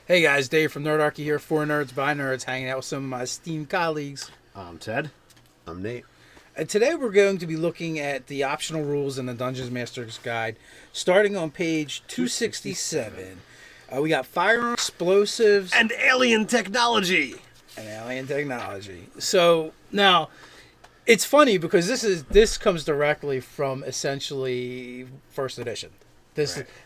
Hey guys, Dave from Nerdarchy here, for nerds by nerds, hanging out with some of my esteemed colleagues. I'm Ted. I'm Nate. And today we're going to be looking at the optional rules in the Dungeons Master's Guide, starting on page 267. We got firearm, explosives, And alien technology. and alien technology. So now, it's funny because this comes directly from essentially first edition.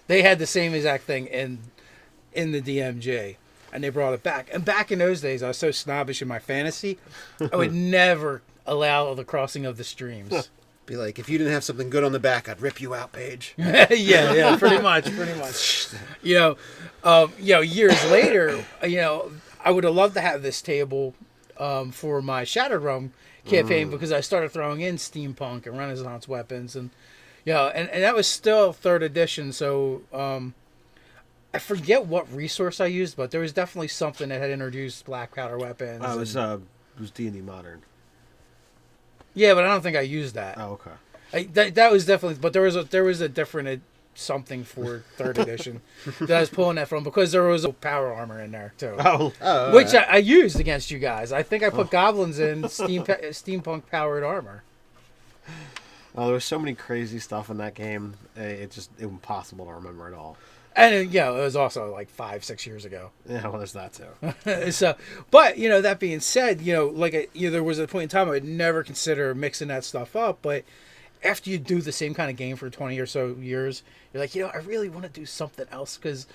They had the same exact thing in the DMG, and they brought it back. And back in those days, I was so snobbish in my fantasy, I would never allow the crossing of the streams. Be like, if you didn't have something good on the back, I'd rip you out, Paige. yeah, pretty much. Years later, I would have loved to have this table for my Shattered Realm campaign because I started throwing in steampunk and Renaissance weapons, and and that was still third edition, so I forget what resource I used, but there was definitely something that had introduced black powder weapons. It was D&D Modern. Yeah, but I don't think I used that. Oh, okay. That was definitely, but there was a different something for third edition that I was pulling that from because there was a power armor in there too. Which I used against you guys. I think I put goblins in steampunk powered armor. Oh, there was so many crazy stuff in that game. It was impossible to remember it all. And it was also like 5-6 years ago. Yeah, well, there's that too. So, but that being said, there was a point in time I would never consider mixing that stuff up. But after you do the same kind of game for 20 or so years, you're like, I really want to do something else because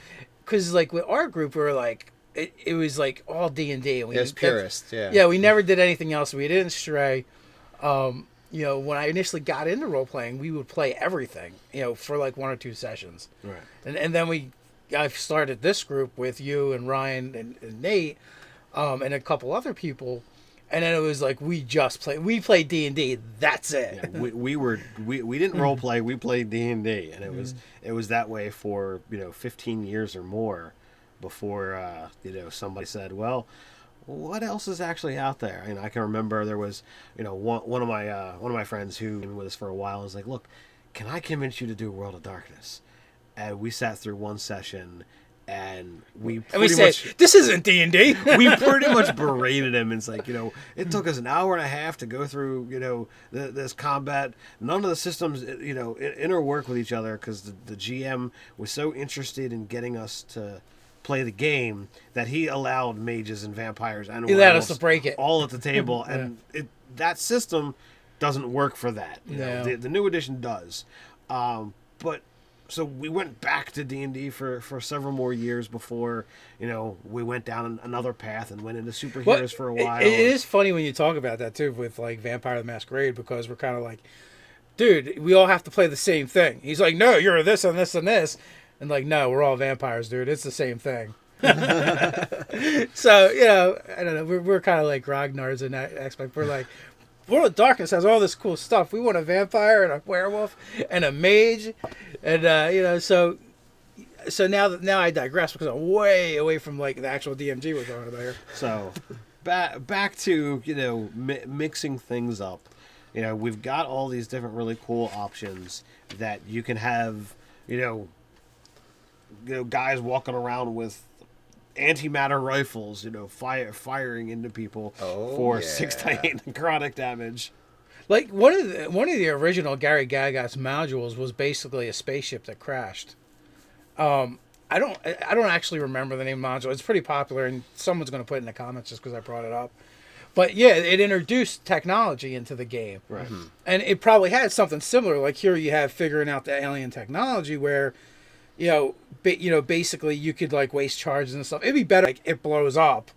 like with our group, we were like, it was like all D&D. And it was purist, yeah. Yeah, we never did anything else. We didn't stray. When I initially got into role playing, we would play everything, for like 1 or 2 sessions. Right. And then I started this group with you and Ryan and Nate, and a couple other people, and then it was like we played D&D. That's it. Yeah, we didn't role play. We played D&D, and it was that way for 15 years or more before somebody said, well, what else is actually out there? I can remember there was, one of my friends who been with us for a while was like, look, can I convince you to do World of Darkness? And we sat through one session, and we said, this isn't D&D. We pretty much berated him. And it's like, it took us an hour and a half to go through, this combat. None of the systems, interwork with each other because the GM was so interested in getting us to play the game that he allowed mages and vampires and he let us to break it all at the table, and that system doesn't work for that. The new edition does, but so we went back to D&D for several more years before we went down another path and went into superheroes for a while. It is funny when you talk about that too with like Vampire the Masquerade, because we're kind of like, dude, we all have to play the same thing. He's like, no, you're this and this and this. And like, no, we're all vampires, dude. It's the same thing. So, I don't know. We're kind of like grognards in that aspect. We're like, World of Darkness has all this cool stuff. We want a vampire and a werewolf and a mage. And, so now I digress because I'm way away from like the actual DMG we're talking about here. So back to, mixing things up. We've got all these different really cool options that you can have, guys walking around with antimatter rifles, firing into people for 6 to 8 necrotic damage. Like one of the original Gary Gygax modules was basically a spaceship that crashed. I don't actually remember the name of the module. It's pretty popular, and someone's going to put it in the comments just because I brought it up. But yeah, it introduced technology into the game, right? And it probably had something similar. Like here, you have figuring out the alien technology where, basically you could like waste charges and stuff. It'd be better like it blows up,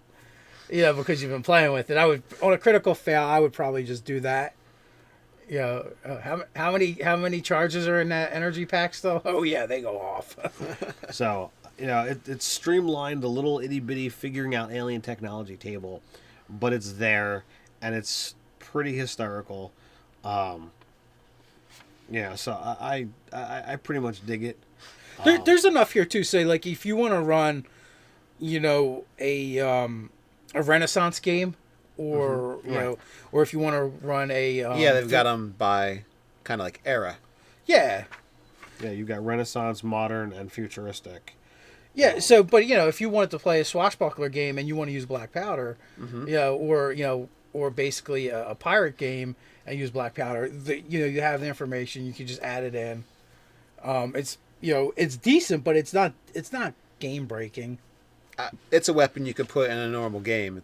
because you've been playing with it. I would, on a critical fail, I would probably just do that. How many charges are in that energy pack still? Oh yeah, they go off. So it's streamlined the little itty bitty figuring out alien technology table, but it's there and it's pretty hysterical. So I pretty much dig it. There's enough here too. Say like if you want to run, a Renaissance game, or or if you want to run a they've got them by kind of like era. Yeah, you've got Renaissance, modern, and futuristic. Yeah. So, but if you wanted to play a swashbuckler game and you want to use black powder, or basically a pirate game and use black powder, you have the information. You can just add it in. It's decent, but it's not game breaking. It's a weapon you could put in a normal game.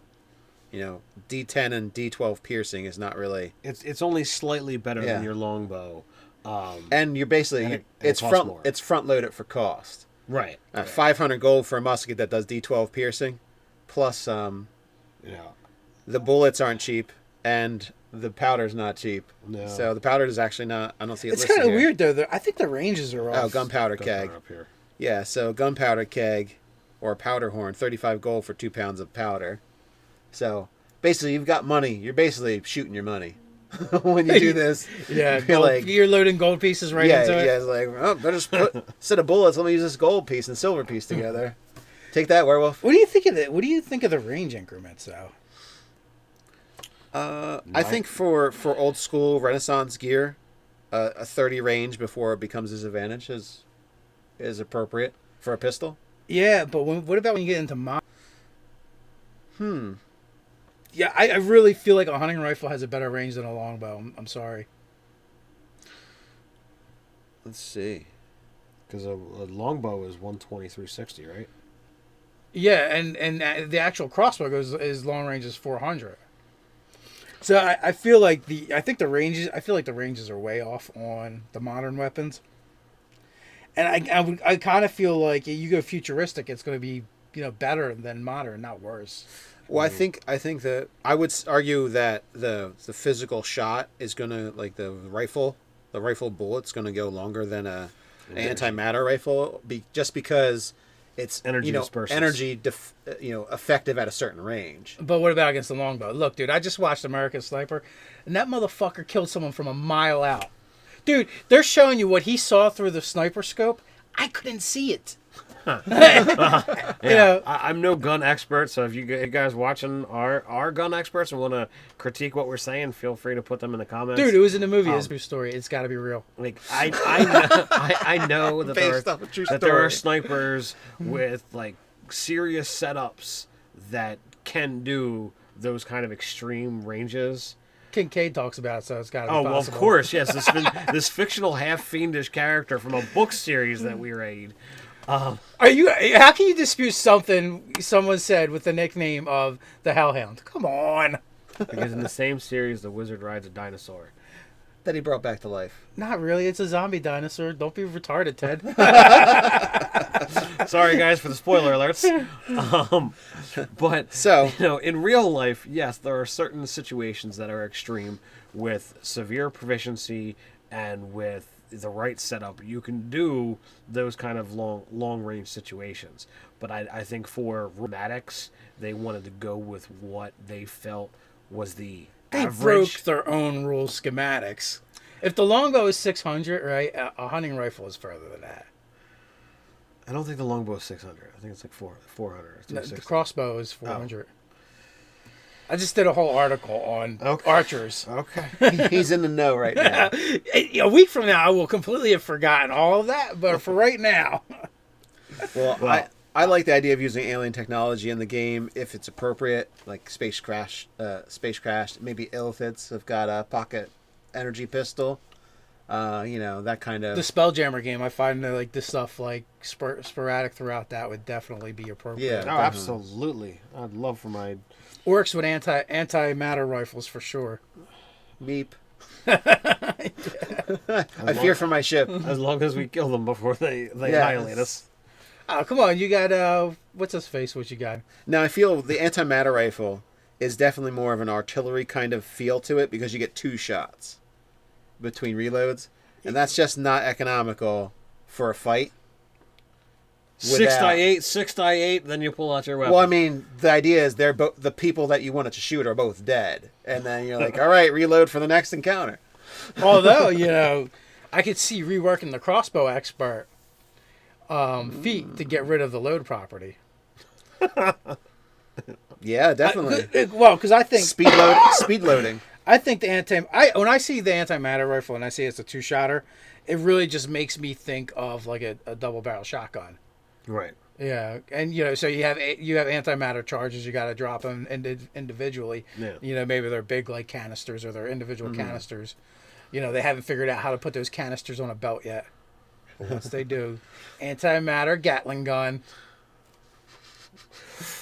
D10 and D12 piercing is not really. It's only slightly better than your longbow. And you're basically it's front loaded for cost. Right. 500 gold for a musket that does D12 piercing, plus the bullets aren't cheap and the powder's not cheap. No. So the powder is actually not. I don't see it. It's listed kind of here. weird though. I think the ranges are off. Oh, gunpowder keg. Up here. Yeah, so gunpowder keg or powder horn, 35 gold for 2 pounds of powder. So basically, you've got money. You're basically shooting your money when you do this. Yeah, you're you're loading gold pieces right into it. Yeah, it's like, oh, better just put instead of bullets, let me use this gold piece and silver piece together. Take that, werewolf. What do you think of it? What do you think of the range increments though? I think for old school Renaissance gear, a 30 range before it becomes a disadvantage is appropriate for a pistol. Yeah, but what about when you get into Yeah, I really feel like a hunting rifle has a better range than a longbow. I'm sorry. Let's see. Because a longbow is 120-360, right? Yeah, and the actual crossbow is long range is 400. So I feel like the ranges are way off on the modern weapons. And I kind of feel like you go futuristic, it's going to be better than modern, not worse. Well, I think that I would argue that the physical shot is gonna the rifle bullet's gonna go longer than an antimatter rifle, just because it's energy effective at a certain range. But what about against the longbow? Look, dude, I just watched American Sniper, and that motherfucker killed someone from a mile out. Dude, they're showing you what he saw through the sniper scope. I couldn't see it. I'm no gun expert, so if you guys watching are gun experts and want to critique what we're saying, feel free to put them in the comments. Dude, it was in the movie. It's a story. It's got to be real. Like I know that there are snipers with serious setups that can do those kind of extreme ranges. Kincaid talks about it, so it's got to be possible. Well, of course, yes. This fictional half-fiendish character from a book series that we read. How can you dispute something someone said with the nickname of the Hellhound? Come on. Because in the same series, the wizard rides a dinosaur That he brought back to life. Not really. It's a zombie dinosaur. Don't be retarded, Ted. Sorry, guys, for the spoiler alerts. But so in real life, yes, there are certain situations that are extreme with severe proficiency and with the right setup. You can do those kind of long range situations. But I think for Romatics, they wanted to go with what they felt was the average. Broke their own rule schematics. If the longbow is 600, right, a hunting rifle is further than that. I don't think the longbow is 600. I think it's like 400. No, the crossbow is 400. Oh. I just did a whole article on archers. Okay. He's in the know right now. A week from now, I will completely have forgotten all of that, but for right now. Well, I like the idea of using alien technology in the game if it's appropriate, like Space Crash. Maybe Illithids have got a pocket energy pistol. That kind of... The Spelljammer game, I find that like this stuff like sporadic throughout that would definitely be appropriate. Yeah, definitely. Absolutely. I'd love for my... Orcs with antimatter rifles for sure. Meep. I fear for my ship. As long as we kill them before they annihilate us. Oh, come on. You got, what's his face? What you got? Now, I feel the antimatter rifle is definitely more of an artillery kind of feel to it because you get 2 shots between reloads. And that's just not economical for a fight. 6x8, then you pull out your weapon. Well, I mean, the idea is the people that you wanted to shoot are both dead. And then you're like, all right, reload for the next encounter. Although, I could see reworking the crossbow expert feat to get rid of the load property. Yeah, definitely. Because I think... Speed loading. I think when I see the antimatter rifle and I see it's a 2-shotter, it really just makes me think of like a double barrel shotgun. Right. Yeah, and so you have antimatter charges. You got to drop them individually. Yeah. Maybe they're big like canisters or they're individual canisters. They haven't figured out how to put those canisters on a belt yet. But once they do, antimatter Gatling gun.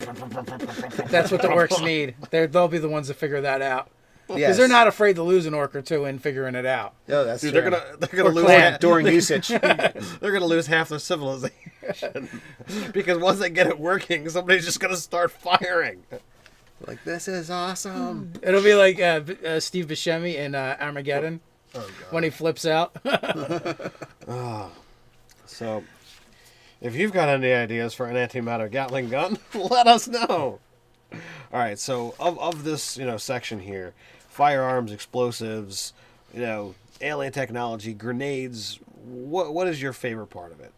That's what the orcs need. They'll be the ones to figure that out. Because they're not afraid to lose an orc or two in figuring it out. Yeah, that's Dude, true. they're gonna lose during usage. They're gonna lose half their civilization because once they get it working, somebody's just gonna start firing. Like, this is awesome. It'll be like Steve Buscemi in Armageddon when he flips out. So, if you've got any ideas for an antimatter Gatling gun, let us know. All right, so of this section here, firearms, explosives, alien technology, grenades. What is your favorite part of it,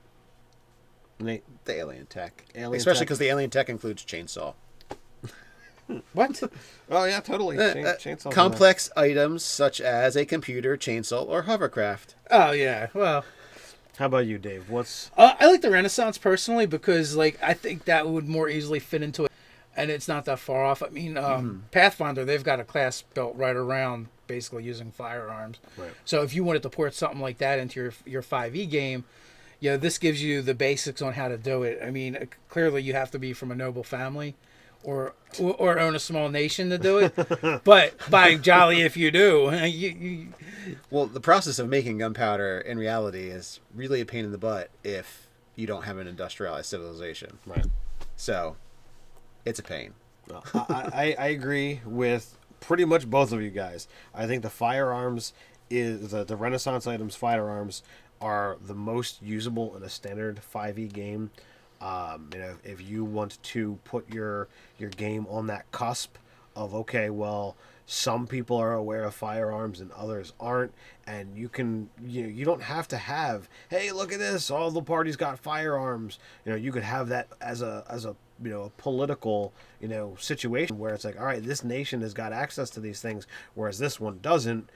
Nate? The alien tech. Especially because the alien tech includes chainsaw. What? Oh yeah, totally. Chainsaw. Complex items such as a computer, chainsaw, or hovercraft. Oh yeah. Well, how about you, Dave? What's I like the Renaissance personally because I think that would more easily fit into it, and it's not that far off. I mean, Pathfinder, they've got a class built right around basically using firearms. Right. So if you wanted to port something like that into your 5e game, this gives you the basics on how to do it. I mean, clearly you have to be from a noble family or own a small nation to do it. But by jolly if you do. Well, the process of making gunpowder in reality is really a pain in the butt if you don't have an industrialized civilization. Right. So, it's a pain. I agree with pretty much both of you guys. I think the firearms is the Renaissance items firearms are the most usable in a standard 5e game. If you want to put your game on that cusp of, okay, well, some people are aware of firearms and others aren't, and you don't have to have, hey, look at this, all the parties got firearms. You could have that as a a political situation where it's like, all right, this nation has got access to these things, whereas this one doesn't.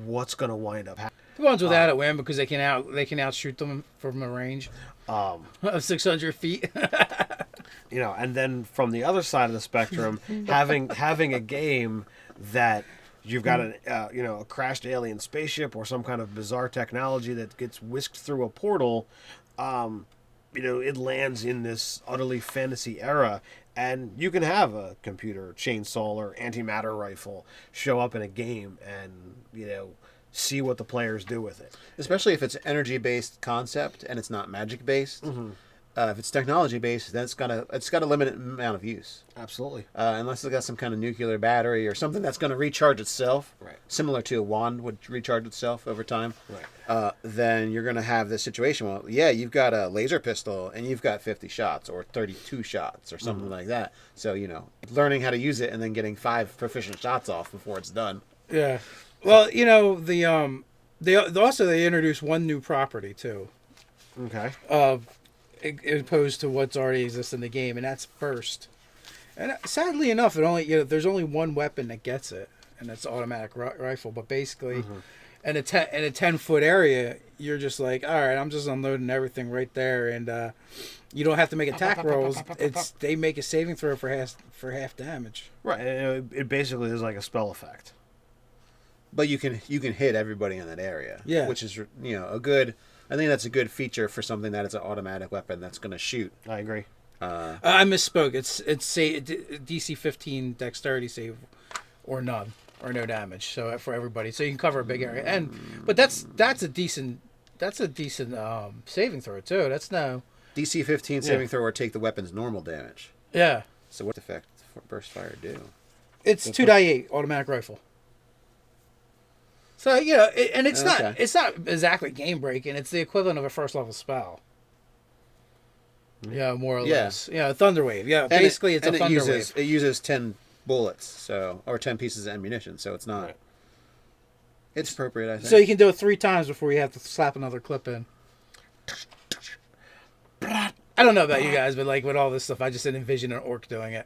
What's going to wind up happening? The ones without it win because they can outshoot them from a range of 600 feet. And then from the other side of the spectrum, having a game that you've got a crashed alien spaceship or some kind of bizarre technology that gets whisked through a portal, it lands in this utterly fantasy era, and you can have a computer chainsaw or antimatter rifle show up in a game and see what the players do with it. Especially if it's energy-based concept and it's not magic-based. Mm-hmm. If it's technology-based, then it's got a limited amount of use. Absolutely. Unless it's got some kind of nuclear battery or something that's going to recharge itself, right? Similar to a wand would recharge itself over time. Right. Then you're going to have this situation. Well, yeah, you've got a laser pistol and you've got 50 shots or 32 shots or something like that. So learning how to use it and then getting 5 proficient shots off before it's done. Yeah. Well, they introduced one new property too. Okay. Opposed to what's already exists in the game, and that's burst. And sadly enough, there's only one weapon that gets it, and that's automatic rifle. But basically, in a 10-foot area, you're just like, all right, I'm just unloading everything right there, and you don't have to make attack rolls. They make a saving throw for half damage. Right. It basically is like a spell effect. But you can hit everybody in that area. Yeah. Which is a good. I think that's a good feature for something that is an automatic weapon that's going to shoot. I agree. I misspoke. It's DC 15 dexterity save or none or no damage. So for everybody, so you can cover a big area. But that's a decent saving throw too. That's no DC 15 saving throw or take the weapon's normal damage. Yeah. So what effect burst fire do? It's 2d8 automatic rifle. So and it's not exactly game breaking. It's the equivalent of a first level spell. Yeah, more or less. Yeah, thunder wave. Yeah, basically it's a thunder wave. It uses 10 bullets, or 10 pieces of ammunition. So it's not. Right. It's appropriate, I think. So you can do it 3 times before you have to slap another clip in. I don't know about you guys, but like with all this stuff, I just didn't envision an orc doing it.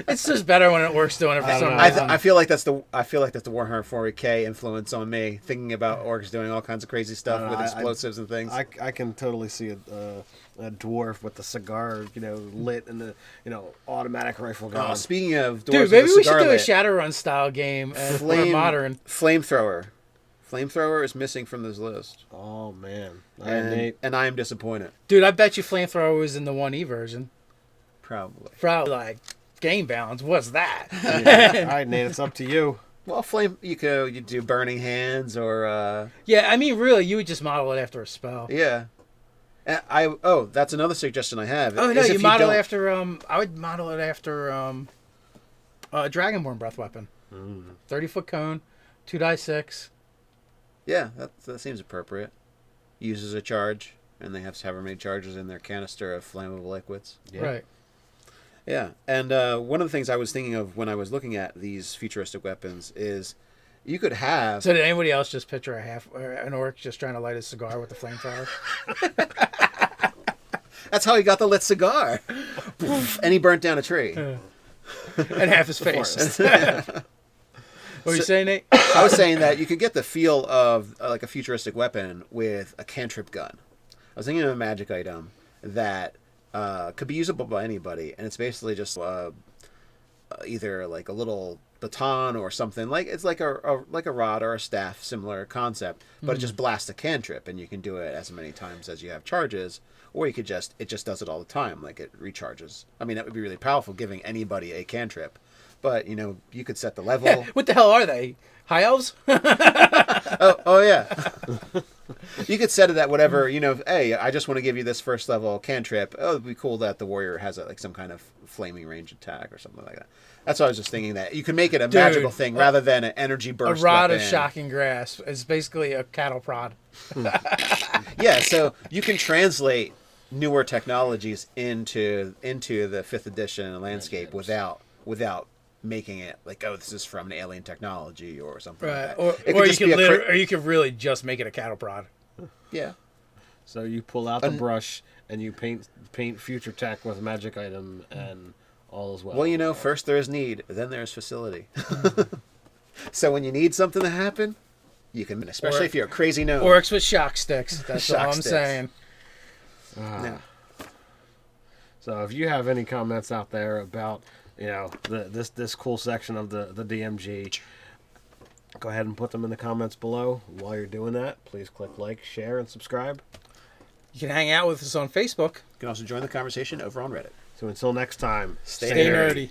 It's just better when an orc's doing it for some reason. I feel like that's the Warhammer 40K influence on me, thinking about orcs doing all kinds of crazy stuff with explosives and things. I can totally see a dwarf with the cigar, lit and the automatic rifle gun. Speaking of dwarves, Dude, with maybe the we should cigar do a lit, Shadowrun style game for modern. flamethrower. Flamethrower is missing from this list. Oh man, And I am disappointed. Dude, I bet you flamethrower was in the 1E version. Probably. Probably like game balance. What's that? all right, Nate, it's up to you. Well, you do burning hands or Yeah, I mean, really, you would just model it after a spell. yeah. And that's another suggestion I have. Oh no, is you if model don't- after. I would model it after Dragonborn breath weapon. 30-foot cone, 2d6. Yeah, that seems appropriate. Uses a charge, and they have however many charges in their canister of flammable liquids. Yeah. Right. Yeah, and one of the things I was thinking of when I was looking at these futuristic weapons is you could have... So did anybody else just picture an orc just trying to light a cigar with the flamethrower? That's how he got the lit cigar. And he burnt down a tree. And half his face. What were you saying, Nate? I was saying that you could get the feel of like a futuristic weapon with a cantrip gun. I was thinking of a magic item that could be usable by anybody, and it's basically just either like a little baton or something. Like it's like a rod or a staff, similar concept, but it just blasts a cantrip, and you can do it as many times as you have charges, or you could it just does it all the time, like it recharges. I mean, that would be really powerful, giving anybody a cantrip. But, you could set the level. What the hell are they? High elves? Oh yeah. You could set it at whatever, hey, I just want to give you this first level cantrip. Oh, it'd be cool that the warrior has some kind of flaming range attack or something like that. That's what I was just thinking, that you can make it a magical thing rather than an energy burst A rod weapon. of shocking grasp is basically a cattle prod. Yeah, so you can translate newer technologies into the 5th edition landscape without making it like, oh, this is from an alien technology or something Right. like that. Or you could really just make it a cattle prod. Yeah. So you pull out the brush and you paint future tech with a magic item, and all is well. Well, first there is need, then there's facility. So when you need something to happen, you can, especially if you're a crazy gnome. Orcs with shock sticks. That's Shock all I'm sticks. saying. Yeah. So if you have any comments out there about this cool section of the DMG, go ahead and put them in the comments below. While you're doing that, please click like, share, and subscribe. You can hang out with us on Facebook. You can also join the conversation over on Reddit. So until next time, Stay Stay nerdy. nerdy.